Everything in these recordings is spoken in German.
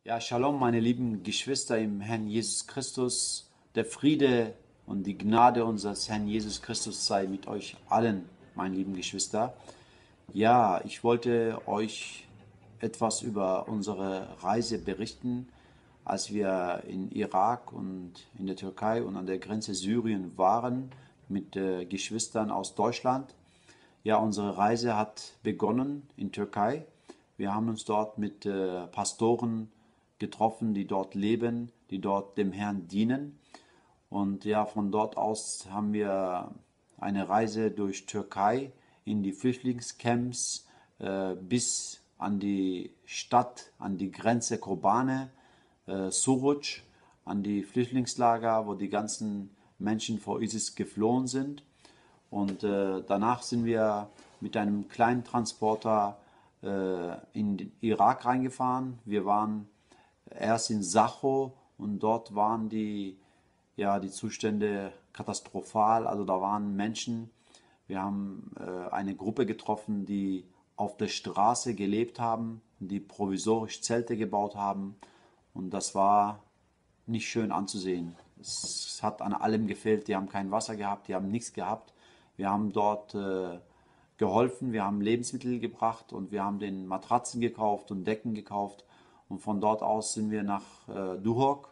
Ja, Shalom, meine lieben Geschwister im Herrn Jesus Christus. Der Friede und die Gnade unseres Herrn Jesus Christus sei mit euch allen, meine lieben Geschwister. Ja, ich wollte euch etwas über unsere Reise berichten, als wir in Irak und in der Türkei und an der Grenze Syrien waren mit Geschwistern aus Deutschland. Ja, unsere Reise hat begonnen in Türkei. Wir haben uns dort mit Pastoren getroffen, die dort leben, die dort dem Herrn dienen. Und ja, von dort aus haben wir eine Reise durch Türkei in die Flüchtlingscamps bis an die Stadt, an die Grenze Kobane, Suruc, an die Flüchtlingslager, wo die ganzen Menschen vor ISIS geflohen sind. Und danach sind wir mit einem kleinen Transporter in den Irak reingefahren. Wir waren erst in Sacho und dort waren die Zustände katastrophal. Also da waren Menschen. Wir haben eine Gruppe getroffen, die auf der Straße gelebt haben, die provisorisch Zelte gebaut haben. Und das war nicht schön anzusehen. Es hat an allem gefehlt. Die haben kein Wasser gehabt, die haben nichts gehabt. Wir haben dort geholfen, wir haben Lebensmittel gebracht und wir haben den Matratzen gekauft und Decken gekauft. Und von dort aus sind wir nach Duhok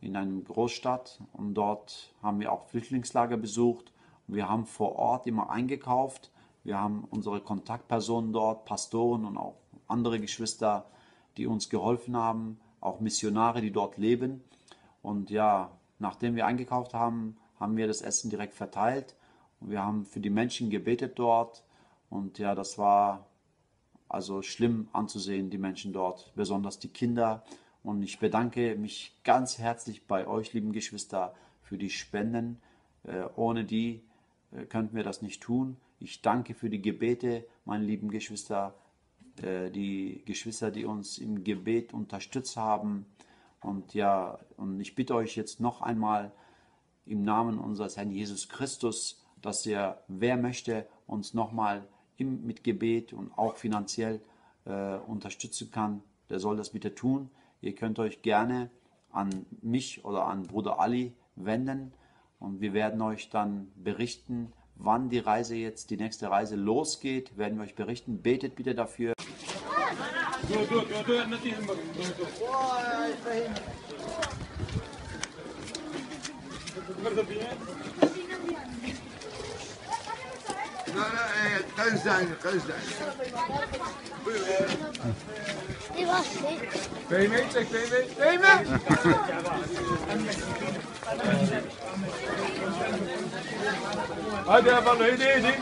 in einer Großstadt und dort haben wir auch Flüchtlingslager besucht. Und wir haben vor Ort immer eingekauft. Wir haben unsere Kontaktpersonen dort, Pastoren und auch andere Geschwister, die uns geholfen haben, auch Missionare, die dort leben. Und ja, nachdem wir eingekauft haben, haben wir das Essen direkt verteilt. Und wir haben für die Menschen gebetet dort. Und ja, das war also schlimm anzusehen, die Menschen dort, besonders die Kinder. Und ich bedanke mich ganz herzlich bei euch, lieben Geschwister, für die Spenden. Ohne die könnten wir das nicht tun. Ich danke für die Gebete, meine lieben Geschwister, die Geschwister, die uns im Gebet unterstützt haben. Und ja, und ich bitte euch jetzt noch einmal im Namen unseres Herrn Jesus Christus, dass ihr, wer möchte, uns nochmal mit Gebet und auch finanziell unterstützen kann, der soll das bitte tun. Ihr könnt euch gerne an mich oder an Bruder Ali wenden und wir werden euch dann berichten, wann die nächste Reise losgeht, werden wir euch berichten. Betet bitte dafür. Hadi yapalım, hadi.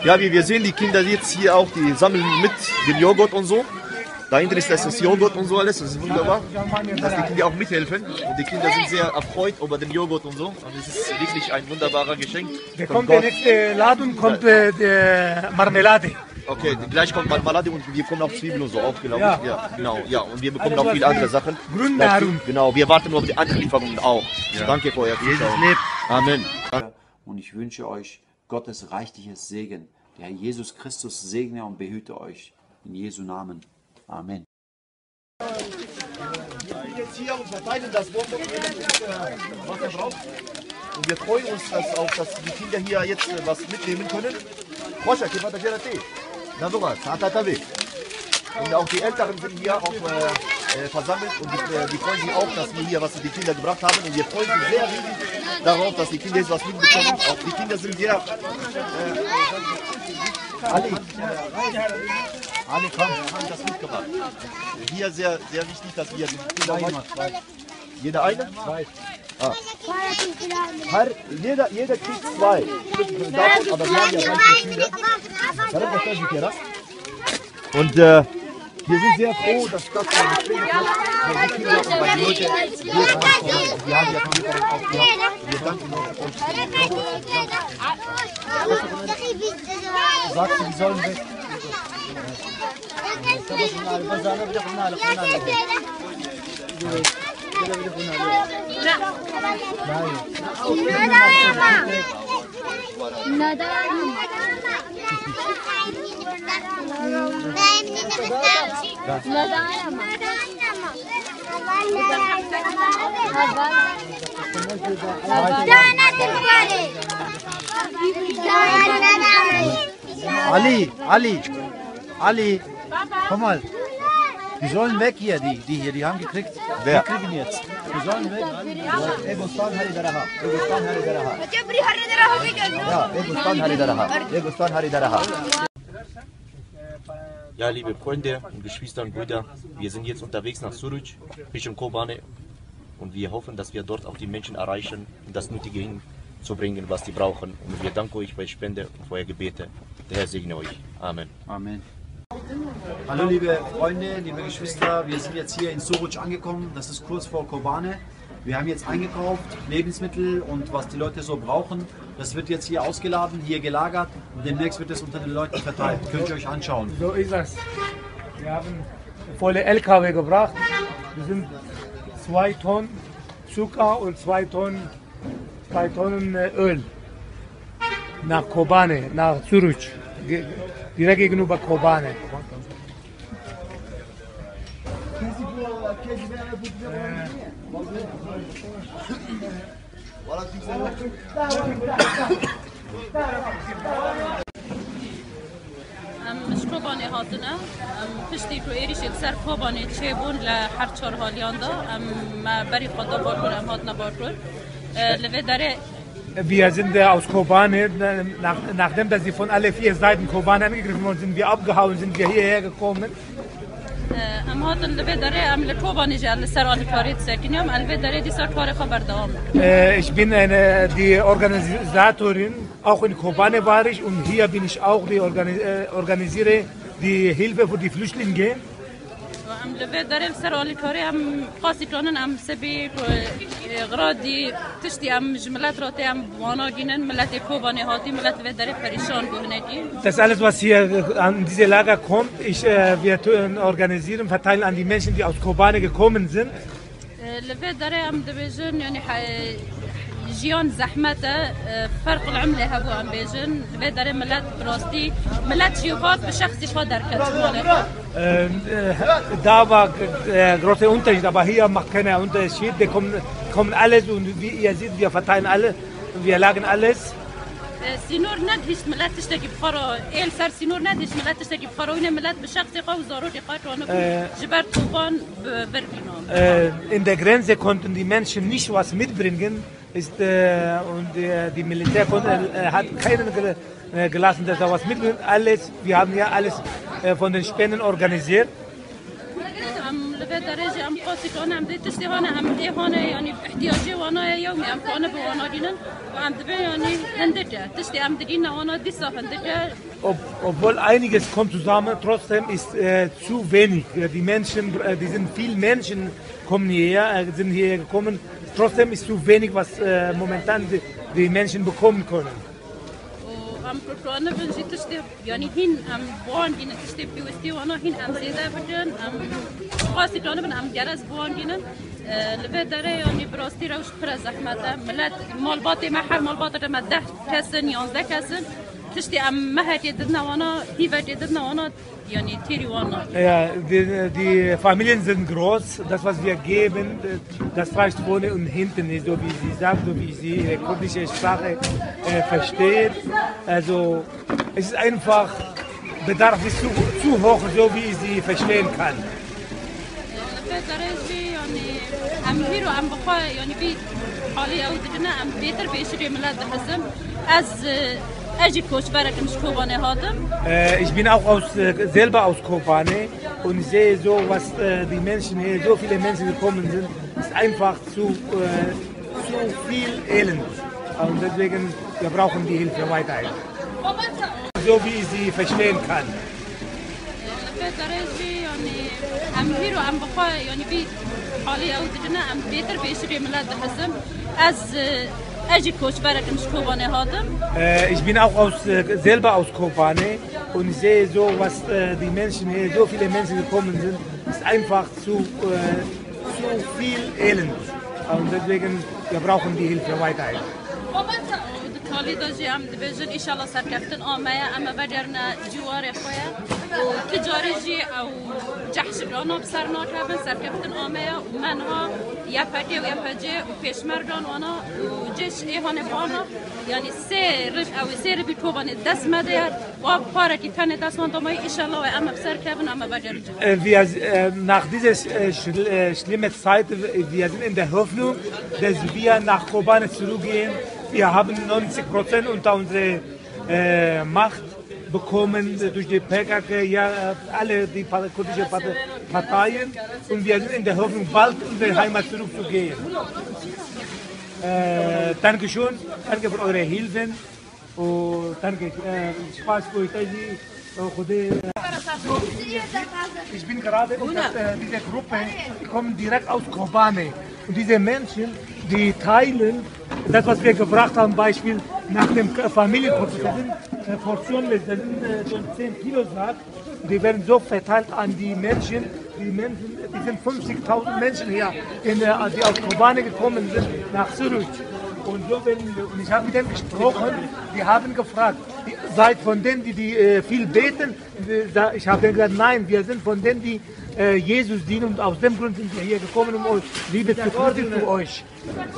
Ja, wie wir sehen, die Kinder jetzt hier auch, die sammeln mit den Joghurt und so. Dahinter ist das Joghurt und so alles, das ist wunderbar, dass die Kinder auch mithelfen. Und die Kinder sind sehr erfreut über den Joghurt und so. Und es ist wirklich ein wunderbarer Geschenk. Da kommt der nächste Laden, kommt der Marmelade. Okay, gleich kommt Marmelade und wir bekommen auch Zwiebeln und so auch, glaube ich. Ja, genau. Ja, und wir bekommen auch viele andere Sachen. Grünnahrung. Genau, wir warten auf die Anlieferungen auch. Ja. Danke für euer Zuschauen. Amen. Und ich wünsche euch Gottes reichliches Segen. Der Herr Jesus Christus segne und behüte euch. In Jesu Namen. Amen. Jetzt hier und verteilen das Bonbon, was er braucht. Und wir freuen uns dass die Kinder hier jetzt was mitnehmen können. Und auch die Älteren sind hier auch versammelt und die freuen sich auch, dass wir hier was für die Kinder gebracht haben. Und wir freuen uns sehr riesig darauf, dass die Kinder jetzt was mitbekommen. Auch die Kinder sind sehr... Ali, komm, haben das mitgebracht. Hier sehr, sehr wichtig, dass wir die Kinder jeder eine? Zwei. Ah. Jeder kriegt zwei. Davon, aber wir haben ja ganz viele. Und wir sind sehr froh, dass das geklingelt hat. Die Kinder und bei den Leuten, wir haben ja Vermieterin auch gehabt. Wir danken euch. Sagst du, die sollen weg? Ali, komm mal. Die sollen weg hier, die haben gekriegt. Wer? Die kriegen jetzt. Die sollen weg. Ja, liebe Freunde und Geschwister und Brüder, wir sind jetzt unterwegs nach Suruc, Richtung Kobane, und wir hoffen, dass wir dort auch die Menschen erreichen und das Nötige hinzubringen, was die brauchen. Und wir danken euch für eure Spende und für eure Gebete. Der Herr segne euch. Amen. Amen. Hallo liebe Freunde, liebe Geschwister, wir sind jetzt hier in Suruc angekommen, das ist kurz vor Kobane. Wir haben jetzt eingekauft, Lebensmittel und was die Leute so brauchen. Das wird jetzt hier ausgeladen, hier gelagert und demnächst wird es unter den Leuten verteilt. Könnt ihr euch anschauen. So ist das. Wir haben volle LKW gebracht. Das sind 2 Tonnen Zucker und 2 Tonnen Öl. Nach Kobane, nach Suruc. Direkt gegenüber Kobane. مش كوباني هاتنا پشتی تو ایریش سر کوبانی چه بون لحر چهار حالیان دا ما بری خدا بارکن هاتنا بارکن لوه داره. Wir sind aus Kobane, nachdem dass sie von alle 4 Seiten Kobane angegriffen wurden, sind wir abgehauen, sind wir hierher gekommen. ام هاتن لوه داره ام لکوبانی جل سر آن کاری تسکنیم لوه داره دی سر کار خبر دام. Ich bin die Organisatorin, auch in Kobane war ich und hier bin ich auch die organisiere die Hilfe für die Flüchtlinge. ام لوه داره سر آن کاری ام خاصی کنن ام سبی غرادی تشتی ام جملت راتی ام وانا گینن ملت کوبانی هاتی ملت لوه داره پریشان گهنگی. Das alles, was hier an diese Lager kommt, wir organisieren, verteilen an die Menschen, die aus Kobane gekommen sind. لوه داره ام دبیجن یعنی جیان زحمته فرق العمله هبو ام بیجن لوه داره ملت براستی ملت جیوهات به شخصی خود درکت ماله. Da war der große Unterschied, aber hier macht keiner Unterschied. Wir kommen alles und wie ihr seht, wir verteilen alle, wir lagern alles. سینور ندهش ملت تشتكي بخارا ایل سر سینور ندهش ملت تشتكي بخارا وين ملت بشخصي قو ضروري قاتلون جبر طوفان بربينام. In der Grenze konnten die Menschen nicht was mitbringen, und die Militär hat keinen gelassen, dass er was mitbringt. Alles, wir haben ja alles von den Spenden organisiert. ام لبه درجه ام قاسي كون ام ديت تشتي هنا ام ايه هنا يعني احتياجي وانا يومي ام كون بوانا دينن وام دبي يعني هندجه تشتي ام دقينا وانا دي صح هندجه. Obwohl einiges kommt zusammen, trotzdem ist zu wenig. Die Menschen, die sind viele Menschen kommen hierher, sind hierher gekommen. Trotzdem ist zu wenig, was momentan die Menschen bekommen können. ام كورونا بنجي تشتي يعني هين ام بوان دين تشتي بيوستي وانا هين ام زيدا بدن ام قاسي كانوا بن ام جرس بوان دين لبه داره يعني براستي روش پر زحمته ملت مال باطي محل مال باطي ما 10 كسن 11 كسن تشتي ام مهت يدنا وانا هيفت يدنا وانا يعني تيري وانا. Ja, die Familien sind groß. Das, was wir geben, das reicht vorne und hinten nicht, so wie sie sagt, so wie sie ihre kurdische Sprache versteht. Also es ist einfach, Bedarf ist zu hoch, so wie ich sie verstehen kann. ام هيرو ام بخا يعني بي حالي او دجنا ام بيتر بيشري ملات حسن از اجي كوش برك مش كوباني هادم. Ich bin auch selber aus Kobane und ich sehe so, was die Menschen hier, so viele Menschen gekommen sind, ist einfach zu viel Elend. Und deswegen, wir brauchen die Hilfe weiterhin. So wie ich sie verstehen kann. ام هيرو ام بخا يعني بي حالي او دجنا ام بيتر بيشري ملات حسن از اجي كوش برك مش كوباني هادم. Ich bin auch selber aus Kobane und ich sehe so, was die Menschen hier, so viele Menschen gekommen sind, ist einfach zu viel Elend. Und deswegen, wir brauchen die Hilfe weiterhin. سالی داشتی هم دیویژن ایشالا سرکفتن آمایا اما بدرنا جوار خویا و تجارجی او جحش برانا بسر ناکبن سرکفتن آمایا و منها یا پدی و یا پدی و پیشمردان وانا و جش ایهان بانا یعنی سه ربی توبان دست مدهر و پارکی تن دست من دامای ایشالا و اما بسر کبن اما بدرجی. Nach dieser schlimmen Zeit, wir sind in der Hoffnung, dass wir nach Kobane zurückgehen. Wir haben 90% unter unsere Macht bekommen durch die PKK, ja, alle die kurdischen Parteien. Und wir sind in der Hoffnung, bald in unsere Heimat zurückzugehen. Dankeschön, danke für eure Hilfen. Und danke, Spaß für euch. Ich bin gerade unter dieser Gruppe, die kommen direkt aus Kobane. Und diese Menschen, die teilen das, was wir gebracht haben, Beispiel nach dem Familienprozess, das sind Portionen, das sind schon 10 Kilo Sack, die werden so verteilt an die Menschen. Die sind 50.000 Menschen hier, die aus Kobane gekommen sind, nach Zürich. Und ich habe mit denen gesprochen, die haben gefragt, ihr seid von denen, die viel beten? Ich habe denen gesagt, nein, wir sind von denen, die Jesus dienen und aus dem Grund sind wir hier gekommen, um euch Liebe zu ordnen für euch.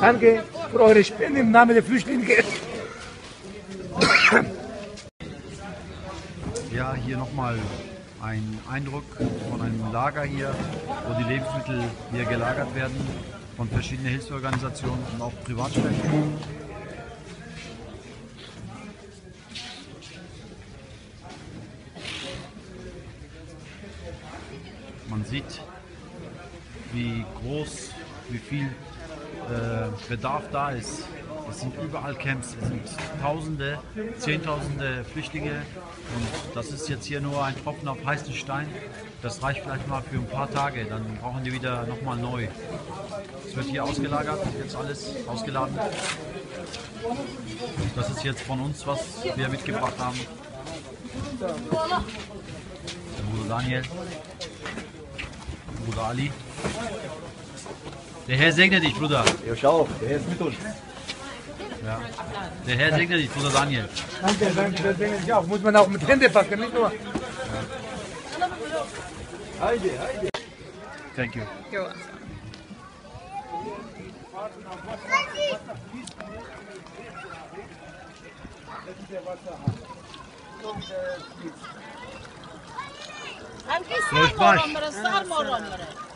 Danke für eure Spende im Namen der Flüchtlinge. Ja, hier nochmal ein Eindruck von einem Lager hier, wo die Lebensmittel hier gelagert werden von verschiedenen Hilfsorganisationen und auch Privatspenden. Man sieht, wie groß, wie viel Bedarf da ist. Es sind überall Camps, es sind Tausende, Zehntausende Flüchtlinge und das ist jetzt hier nur ein Tropfen auf heißen Stein. Das reicht vielleicht mal für ein paar Tage, dann brauchen die wieder nochmal neu. Es wird hier ausgelagert, jetzt alles ausgeladen. Das ist jetzt von uns, was wir mitgebracht haben. Der Bruder Daniel, Bruder Ali. Der Herr segne dich, Bruder. Ja, schau, der Herr ist mit uns. Ja. Der Herr segne dich, Bruder Daniel. Danke, das segne ich auch. Muss man auch mit Händen packen, nicht nur. Thank you. You're welcome.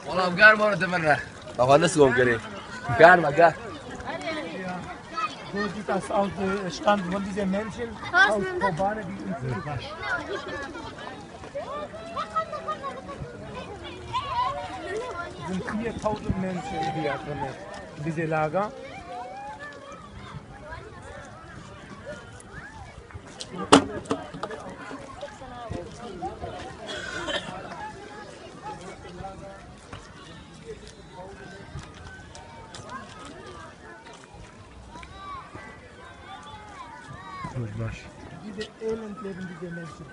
والله مقار مرة تمرة طبعا نسقهم قريب مقار مقار So sieht das aus, der Stand von diesen Menschen aus Kobane, die uns Es sind 4.000 Menschen hier drin, in diese Lager. Diese Elend leben diese Menschen.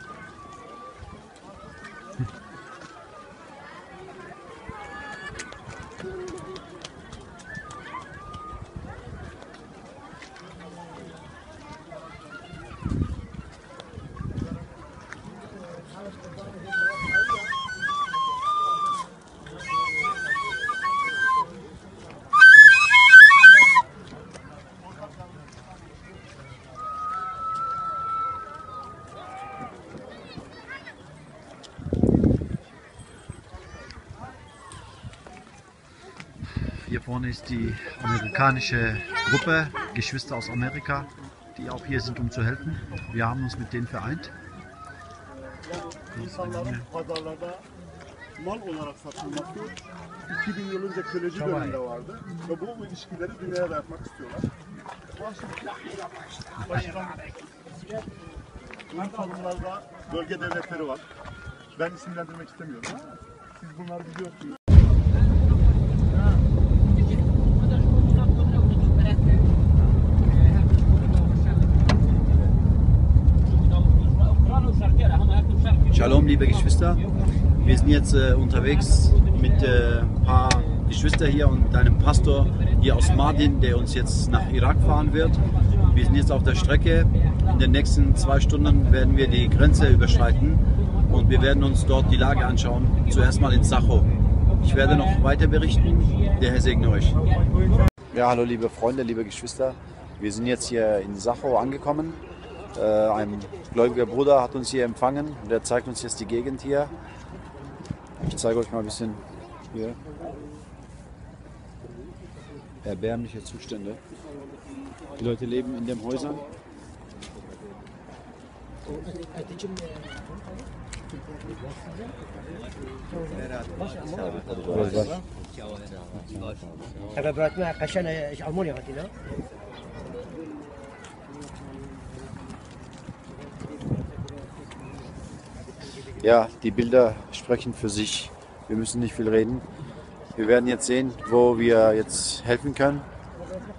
Hier vorne ist die amerikanische Gruppe, Geschwister aus Amerika, die auch hier sind, um zu helfen. Wir haben uns mit denen vereint. İnsanların pazarlarda mal olarak satılması 2000 yıl önce köleci döneminde vardı ve bu ilişkileri dünyaya dayatmak istiyorlar. Bu kadınlarda bölge devletleri var. Ben isimlendirmek istemiyorum. Siz bunları biliyorsunuz. Shalom, liebe Geschwister. Wir sind jetzt unterwegs mit ein paar Geschwistern hier und mit einem Pastor hier aus Mardin, der uns jetzt nach Irak fahren wird. Wir sind jetzt auf der Strecke. In den nächsten 2 Stunden werden wir die Grenze überschreiten und wir werden uns dort die Lage anschauen. Zuerst mal in Sacho. Ich werde noch weiter berichten. Der Herr segne euch. Ja, hallo liebe Freunde, liebe Geschwister. Wir sind jetzt hier in Sacho angekommen. Ein gläubiger Bruder hat uns hier empfangen und der zeigt uns jetzt die Gegend hier. Ich zeige euch mal ein bisschen hier. Erbärmliche Zustände. Die Leute leben in den Häusern. Ja, die Bilder sprechen für sich. Wir müssen nicht viel reden. Wir werden jetzt sehen, wo wir jetzt helfen können.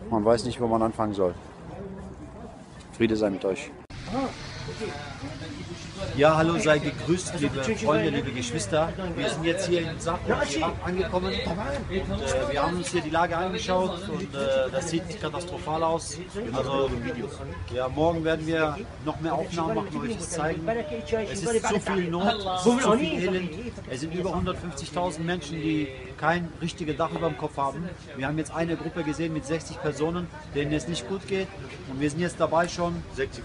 Man weiß nicht, wo man anfangen soll. Friede sei mit euch. Ja, hallo, sei gegrüßt, liebe Freunde, liebe Geschwister. Wir sind jetzt hier in Sacho angekommen. Wir haben uns hier die Lage angeschaut und das sieht katastrophal aus. Also, ja, morgen werden wir noch mehr Aufnahmen machen, euch das zeigen. Es ist zu viel Not, es ist zu viel Elend. Es sind über 150.000 Menschen, die kein richtiges Dach über dem Kopf haben. Wir haben jetzt eine Gruppe gesehen mit 60 Personen, denen es nicht gut geht. Und wir sind jetzt dabei schon 60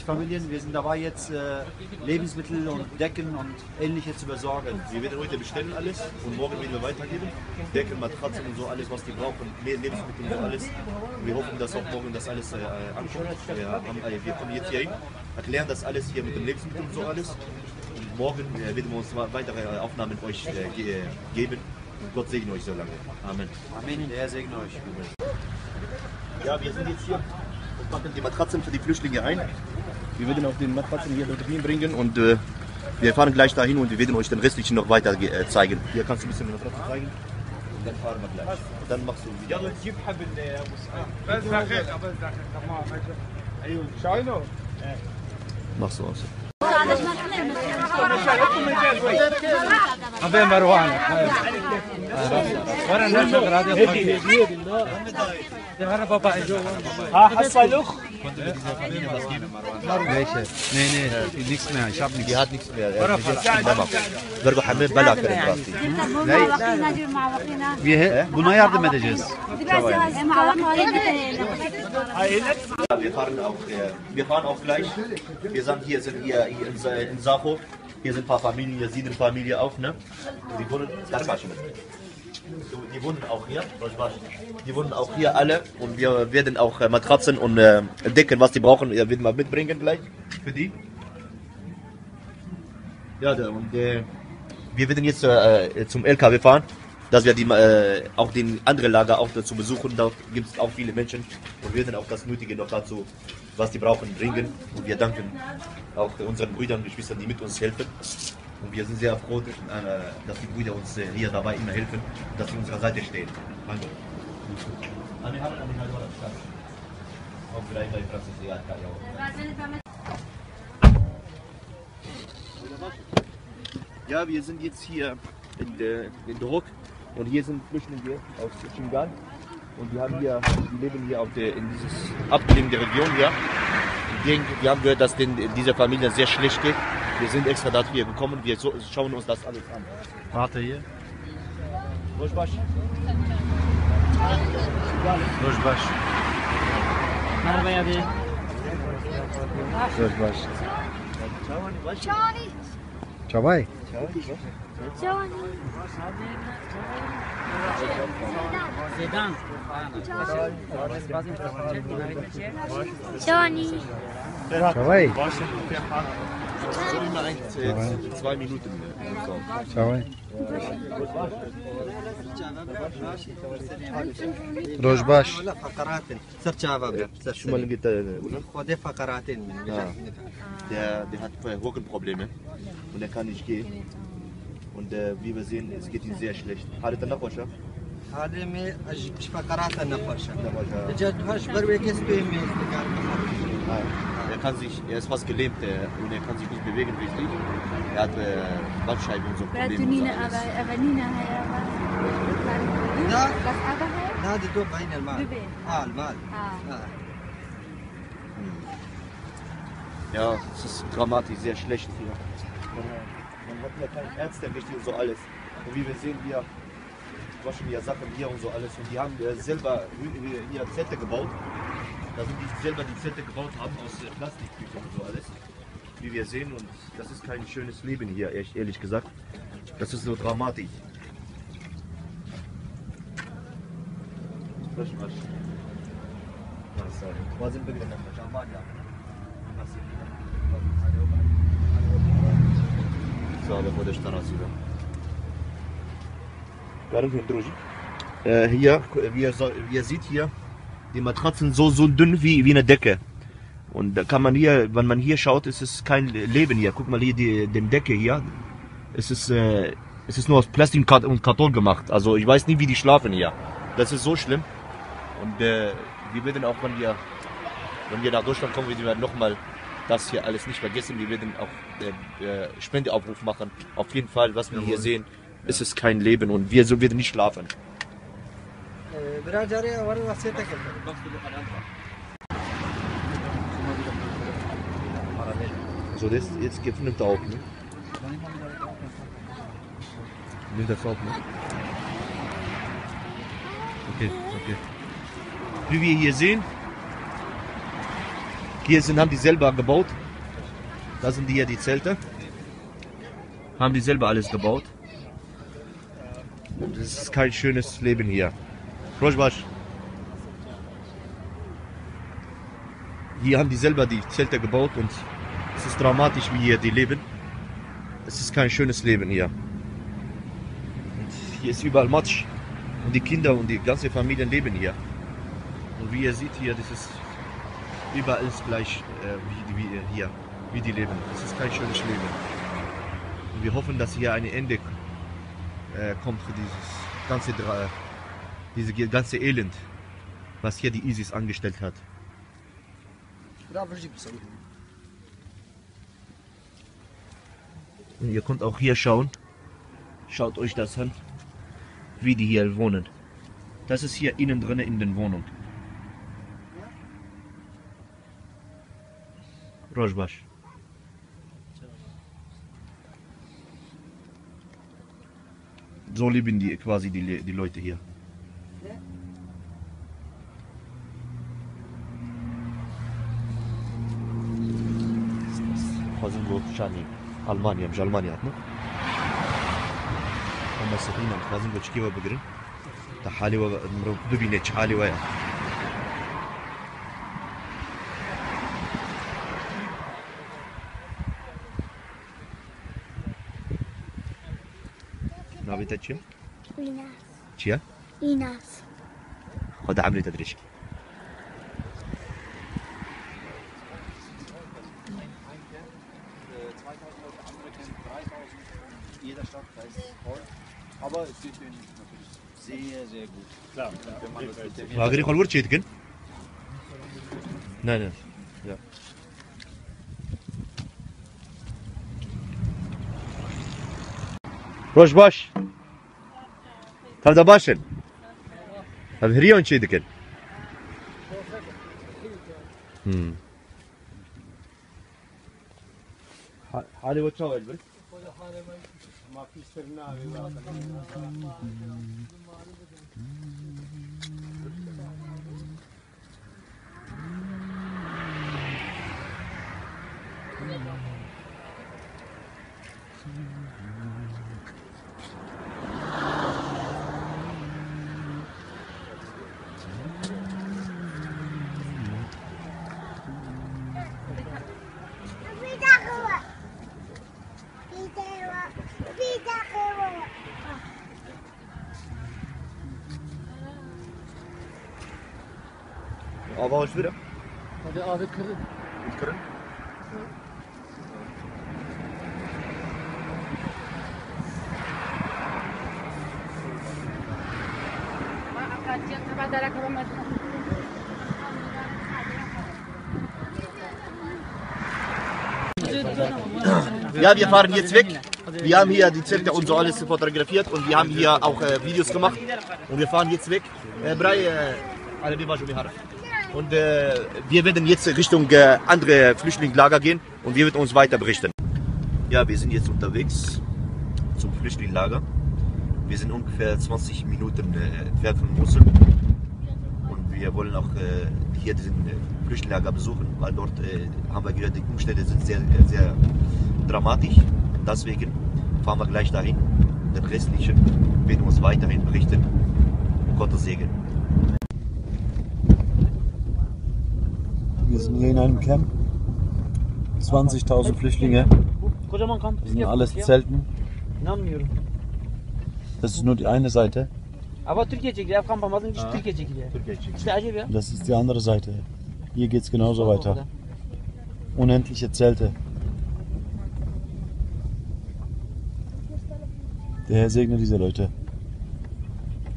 Familien. Wir sind dabei jetzt Lebensmittel und Decken und Ähnliches zu besorgen. Wir werden heute bestellen alles und morgen werden wir weitergeben. Decken, Matratzen und so, alles was die brauchen, mehr Lebensmittel und so alles. Und wir hoffen, dass auch morgen das alles ankommt. Wir kommen jetzt hier hin, erklären das alles hier mit dem Lebensmittel und so alles. Und morgen werden wir uns weitere Aufnahmen mit euch geben. Gott segne euch so lange. Amen. Amen, der Herr segne euch. Ja, wir sind jetzt hier und packen die Matratzen für die Flüchtlinge ein. Wir werden auch den Matratzen hier bringen und wir fahren gleich dahin und wir werden euch den restlichen noch weiter zeigen. Hier kannst du ein bisschen die Matratzen zeigen und dann fahren wir gleich. Und dann machst du wieder. Machst du aus. أبي مروان ورا نشوف راديو بابا حصلوخ Welche? Nee, nichts mehr. Ich habe nichts. Die hat nichts mehr. Vergo Hamid Bala Keremrati. Buna yardım edeceğiz. Wir fahren auch gleich. Wir sind hier in Sacho. Hier sind ein paar Familien, hier 7 Familien auch, ne? Die wohnen auch hier. Die wohnen auch hier alle und wir werden auch Matratzen und Decken, was die brauchen, werden wir mitbringen gleich für die. Ja, und wir werden jetzt zum LKW fahren, dass wir auch den anderen Lager auch dazu besuchen. Da gibt es auch viele Menschen und wir werden auch das Nötige noch dazu, was die brauchen, bringen. Und wir danken auch unseren Brüdern und Geschwistern, die mit uns helfen. Und wir sind sehr froh, dass die Brüder uns hier dabei immer helfen, dass sie an unserer Seite stehen. Danke. Ja, wir sind jetzt hier in Drog und hier sind Flüchtlinge aus Chingan und die leben hier in dieser abgelegenen Region hier. Wir haben gehört, dass dieser Familie sehr schlecht geht. Wir sind extra dafür gekommen, wir schauen uns das alles an. Warte hier. Rojbash. Rojbash. Rojbash. Çabay. Çabay. Immer 2 Minuten. Çabay. Rojbaş. Schon mal geht der hat Rückenprobleme und er kann nicht gehen. Und wie wir sehen, es geht ihm sehr schlecht. Hat er noch was? Er ist fast gelähmt und er kann sich nicht bewegen richtig. Er hat Bandscheiben und so Probleme. هذه دوب هنا المال. المال. Ja, es ist dramatisch, sehr schlecht hier. Man hat ja keine Ärzte richtig und so alles. Und wie wir sehen, hier waschen ja Sachen hier und so alles. Und die haben selber hier Zelte gebaut. Da sind die selber die Zelte gebaut haben aus Plastiktüchern und so alles. Wie wir sehen, und das ist kein schönes Leben hier, ehrlich gesagt. Das ist so dramatisch. Hier, wie ihr seht hier, die Matratzen so dünn wie eine Decke. Und da kann man hier, wenn man hier schaut, ist es kein Leben hier. Guck mal hier die Decke hier. Es ist nur aus Plastik und Karton gemacht. Also ich weiß nicht, wie die schlafen hier. Das ist so schlimm. Und wir werden auch, wenn wir nach Deutschland kommen, wir werden nochmal das hier alles nicht vergessen. Wir werden auch Spendeaufruf machen. Auf jeden Fall, was wir hier sehen, ist es kein Leben und wir werden nicht schlafen. So, jetzt nimmt er auf, ne? Nimmt das auf, ne? Okay. Wie wir hier sehen, haben die selber gebaut. Da sind hier die Zelte. Haben die selber alles gebaut. Und es ist kein schönes Leben hier. Rojbash. Hier haben die selber die Zelte gebaut und es ist dramatisch, wie hier die leben. Es ist kein schönes Leben hier. Und hier ist überall Matsch. Und die Kinder und die ganze Familie leben hier. Und wie ihr seht hier, das ist überall ist gleich wie die leben. Es ist kein schönes Leben. Und wir hoffen, dass hier ein Ende kommt für dieses ganze Elend, was hier die ISIS angestellt hat. Und ihr könnt auch hier schauen. Schaut euch das an, wie die hier wohnen. Das ist hier innen drin in den Wohnungen. Rojbash. So leben die quasi die Leute hier. خازنگو شانی آلمانیا مش آلمانیا نه هم مسكين خازنگو چکیو بگیرن تا حالی و مرو ببینه چه حالی ویا نابیت چیه؟ ایناس. چیه؟ ایناس. خدا عملی تدریج. Jeder Stadtkreis voll, aber es geht denen natürlich sehr, sehr gut. Klar, wenn man das mit der Agri خال ورد شيء nein. Ja. Rojbash. Tavda başın. Tav hriyon şey dikin. Hali ve çavel bir. Ava hoş bir. Hadi abi kırın. Kırın. Ja, wir fahren jetzt weg. Wir haben hier die Zelte und so alles fotografiert und wir haben hier auch Videos gemacht und wir fahren jetzt weg. Und wir werden jetzt Richtung andere Flüchtlingslager gehen und wir werden uns weiter berichten. Ja, wir sind jetzt unterwegs zum Flüchtlingslager. Wir sind ungefähr 20 Minuten entfernt von Mosul und wir wollen auch hier diesen Flüchtlingslager besuchen, weil dort haben wir gehört, die Umstände sind sehr, sehr dramatisch. Und deswegen fahren wir gleich dahin. Den restlichen werden uns weiterhin berichten. Gottes Segen. Wir sind hier in einem Camp. 20.000 Flüchtlinge. Wir sind alles Zelten. Das ist nur die eine Seite. Das ist die andere Seite. Hier geht es genauso weiter. Unendliche Zelte. Der Herr segne diese Leute.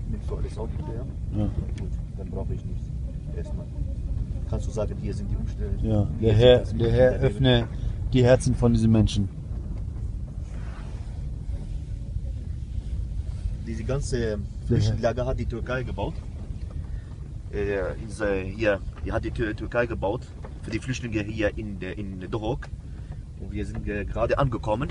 Nimmst du alles auf hinterher? Ja. Gut, dann brauche ich nichts. Erstmal. Kannst du sagen, hier sind die Umstände? Ja, der Herr öffne die Herzen von diesen Menschen. Diese ganze Flüchtlingslager hat die Türkei gebaut. Hier hat die Türkei gebaut für die Flüchtlinge hier in Duhok. Und wir sind gerade angekommen.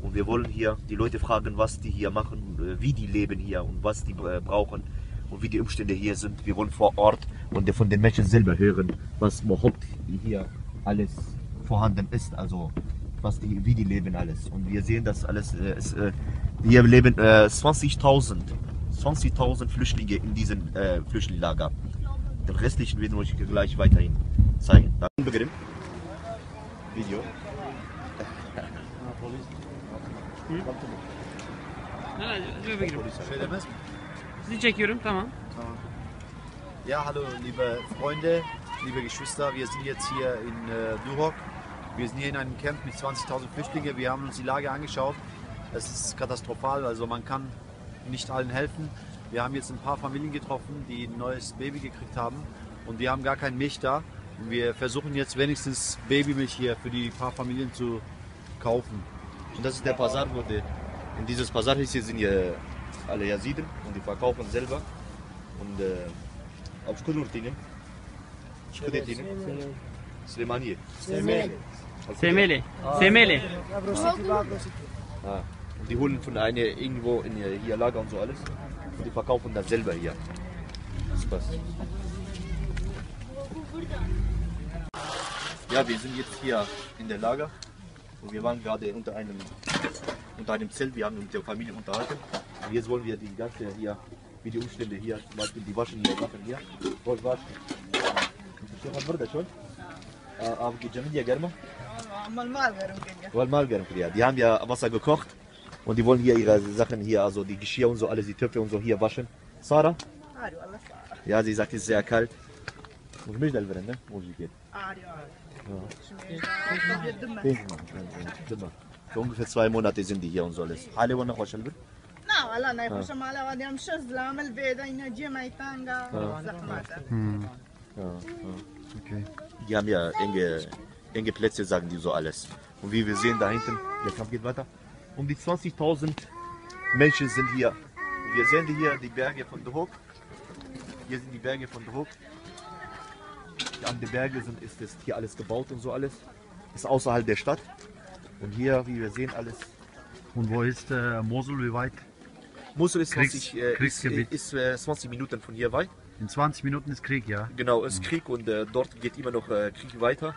Und wir wollen hier die Leute fragen, was die hier machen, wie die leben hier und was die brauchen und wie die Umstände hier sind. Wir wollen vor Ort und von den Menschen selber hören, was überhaupt hier alles vorhanden ist, also wie die leben alles. Und wir sehen, dass alles, hier leben 20.000 Flüchtlinge in diesem Flüchtlingslager. Den restlichen werden wir euch gleich weiterhin zeigen. Dann beginnen. Video. Sie çekiyorum, tamam. Ja, hallo liebe Freunde, liebe Geschwister, wir sind jetzt hier in Duhok. Wir sind hier in einem Camp mit 20.000 Flüchtlingen. Wir haben uns die Lage angeschaut. Es ist katastrophal, also man kann nicht allen helfen. Wir haben jetzt ein paar Familien getroffen, die ein neues Baby gekriegt haben und wir haben gar kein Milch da. Und wir versuchen jetzt wenigstens Babymilch hier für die paar Familien zu kaufen. Und das ist der Bazar, in dieses Bazar hier sind hier alle Yaziden und die verkaufen selber. Und auf Skudurtinen, Slimani. Semeli. Semeli. Und die holen von einer irgendwo in hier Lager und so alles. Und die verkaufen das selber hier. Super. Ja, wir sind jetzt hier in der Lager. Und wir waren gerade unter einem Zelt, wir haben uns mit der Familie unterhalten. Und jetzt wollen wir die ganze hier, wie die Umstände hier, zum Beispiel die Waschen hier machen hier. Wollt waschen. Die haben ja Wasser gekocht und die wollen hier ihre Sachen hier, also die Geschirr und so, alles, die Töpfe und so hier waschen. Sarah? Ja, sie sagt, es ist sehr kalt. Muss mich da werden, ne? Wo sie geht. So ungefähr 2 Monate sind die hier und so alles. Alle wollen noch was selber? Okay. Die haben ja enge Plätze, sagen die so alles. Und wie wir sehen da hinten, der Kampf geht weiter. Um die 20.000 Menschen sind hier. Wir sehen die Berge von Duhok. Hier sind die Berge von Duhok. An den Bergen ist hier alles gebaut und so alles. Ist außerhalb der Stadt. Und hier, wie wir sehen, alles. Und wo ist Mosul, wie weit? Mosul ist 20 Minuten von hier weit. In 20 Minuten ist Krieg, ja? Genau, es ist Krieg und dort geht immer noch Krieg weiter.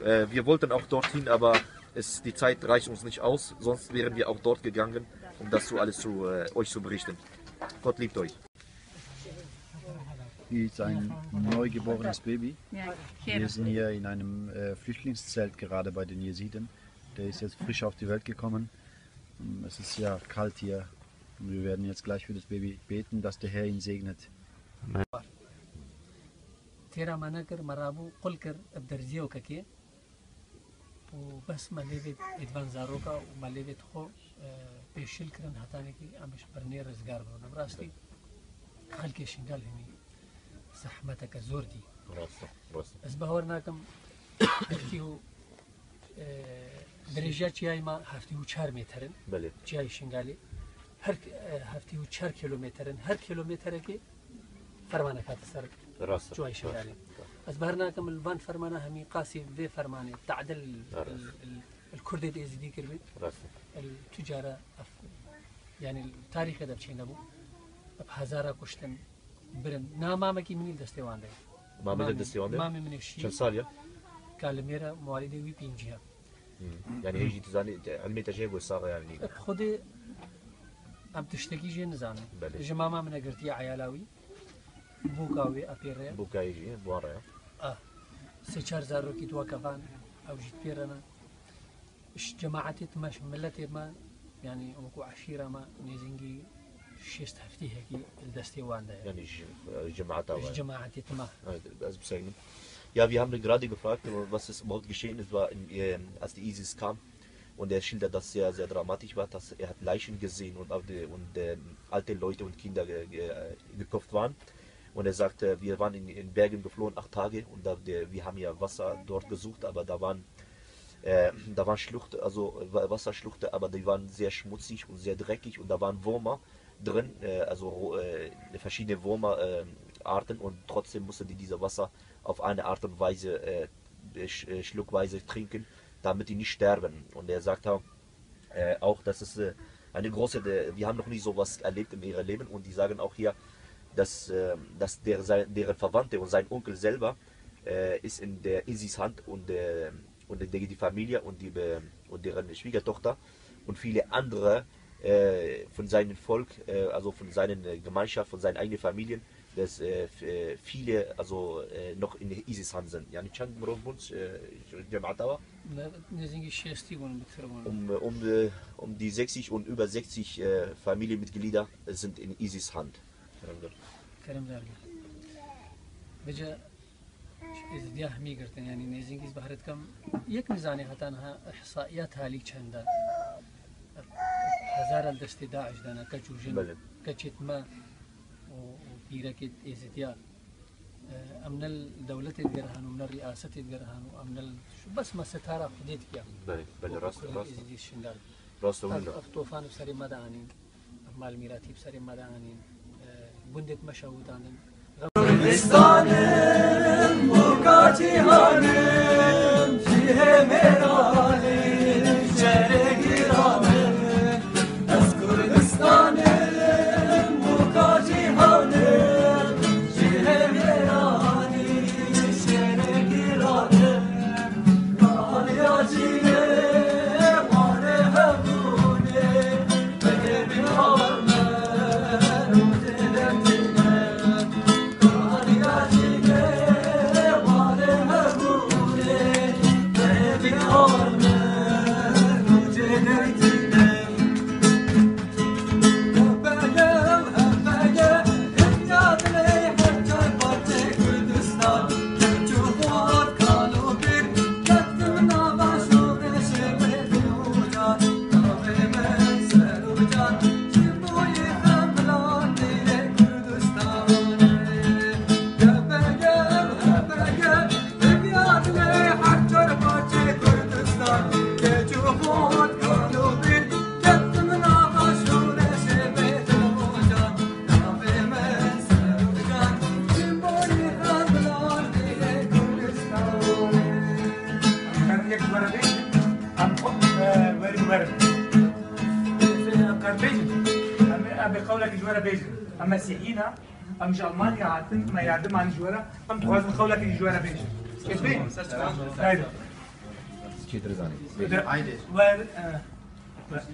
Wir wollten auch dorthin, aber die Zeit reicht uns nicht aus. Sonst wären wir auch dort gegangen, um das so alles euch zu berichten. Gott liebt euch. Hier ist ein neugeborenes Baby. Wir sind hier in einem Flüchtlingszelt gerade bei den Jesiden. Der ist jetzt frisch auf die Welt gekommen. Es ist ja kalt hier. Und wir werden jetzt gleich für das Baby beten, dass der Herr ihn segnet. تيرا مناكر مرابو قلكر بدرجيو كاكي وبس ماليفيت ادفان زاروكا وماليفيت خو بيشيل كرن هاتانيكي امش برنير رزقار نبراستي خلكي شنقال هني زحمتك زوردي بس بهورناكم تحكيو درجة جاي ما هفتي و 4 مترن بله جاي شنغالي هر هفتي و 4 كيلومترن هر كيلومتر كي فرمانه كات سر راس جاي شنغالي از بهرنا كم البان فرمانه همي قاسي في فرمانه تعدل الكردي دي ازدي كربي راس التجاره يعني التاريخ هذا بشي نبو بهزارة كشتن برن نامامكي مني الدستيوان ده مامي الدستيوان ده مامي من الشيء كم سال يا كالميرا موالدي وي بينجيها يعني هيجي تزاني علمي تجيب وصار يعني خدي عم تشتكي جي نزاني جماما من قرتي عيالاوي بوكاوي ابيريا بوكا يجي بوارا سيشار زارو كي دوا كفان او جيت بيرنا اش جماعتي تماش ملتي ما يعني امكو عشيره ما نيزنجي شيست هفتي هيك الدستيوان ده يعني Jamaata تما also bezeichnen. Ja, wir haben gerade gefragt, was ist überhaupt geschehen. Es war, als die ISIS kam und er schildert, dass es sehr, sehr dramatisch war, dass er hat Leichen gesehen und alte Leute und Kinder gekopft waren. Und er sagte, wir waren in Bergen geflohen 8 Tage und wir haben ja Wasser dort gesucht, aber da waren Schluchten, also Wasserschluchten, aber die waren sehr schmutzig und sehr dreckig und da waren Würmer drin, also verschiedene Würmerarten und trotzdem musste die dieses Wasser auf eine Art und Weise schluckweise trinken, damit die nicht sterben. Und er sagt auch, dass es eine große, wir haben noch nie sowas erlebt in ihrem Leben und die sagen auch hier, dass deren Verwandte und sein Onkel selber ist in der ISIS Hand und die Familie und deren Schwiegertochter und viele andere von seinem Volk, also von seiner Gemeinschaft, von seinen eigenen Familien, dass viele also noch in der ISIS Hand sind. يعني كان مربوط جماعة die 60 und über 60 Familienmitglieder sind in ISIS Hand. ازدياه ميقرتن يعني نيزنجيز بحرتكم يك ميزاني هتانها احصائياتها لي چندا هزار الدست داعش دانا كجوجن كچت ما وبيركت ازدياه امن الدولة الجرهان ومن الرئاسة الجرهان وامن بس ما ستارة خديت فيها بل راس طوفان بسري مدانين مال ميراتي بسري مدانين بندت مشاودانين Kurdistan'ım, Mukati hanım, Cihe meralim, Çere giranım. Ez Kurdistan'ım, Mukati hanım, Cihe meralim, Çere giranım. Kalyacine, mare hevune, Bedemin harmen, Udelem اما مسيحيين ام المانيا عاتن ما يعدم عن جواره ام توازن خولك الجواره بيج كيف بين هايدا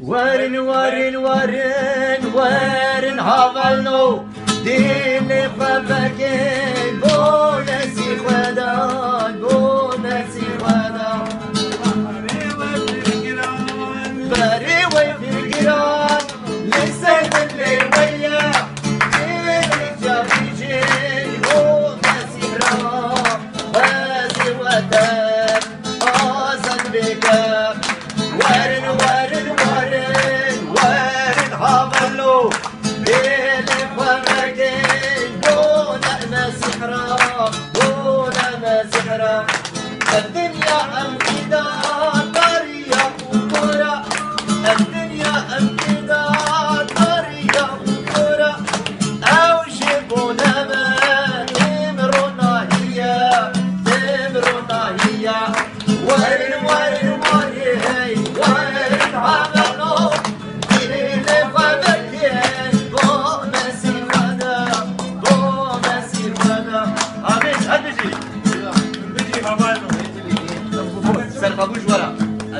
وارن وارن وارن وارن حوالنو دين خبكين بونسي خدان بونسي خدان باري وفي الجيران لسه اللي ويا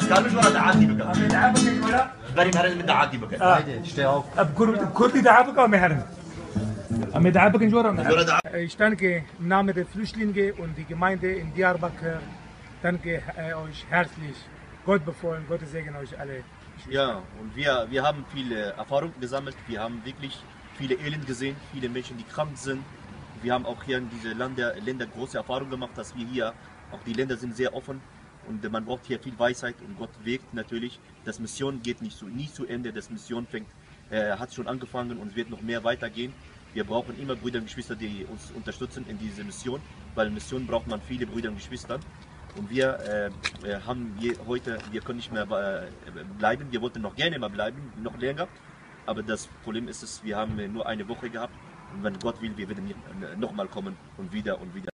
كانوش ورا دعاتي بقى غريب هذا من دعاتي بقى Kurdi da'abaka und Herren. Am Da'abaka in Jordan. Ich danke im Namen der Flüchtlinge und die Gemeinde in Diyarbakir. Danke euch herzlich. Gott befohlen, Gottes Segen euch alle. Ja, und wir haben viele Erfahrungen gesammelt. Wir haben wirklich viele Elend gesehen, viele Menschen, die krank sind. Wir haben auch hier in diesen Ländern große Erfahrungen gemacht, dass wir hier, auch die Länder sind sehr offen und man braucht hier viel Weisheit und Gott wirkt natürlich. Das Mission geht nie zu Ende, das Mission hat schon angefangen und wird noch mehr weitergehen. Wir brauchen immer Brüder und Geschwister, die uns unterstützen in dieser Mission, weil in Mission braucht man viele Brüder und Geschwister. Und wir können nicht mehr bleiben, wir wollten noch gerne mal bleiben, noch länger. Aber das Problem ist, wir haben nur eine Woche gehabt und wenn Gott will, wir werden nochmal kommen und wieder und wieder.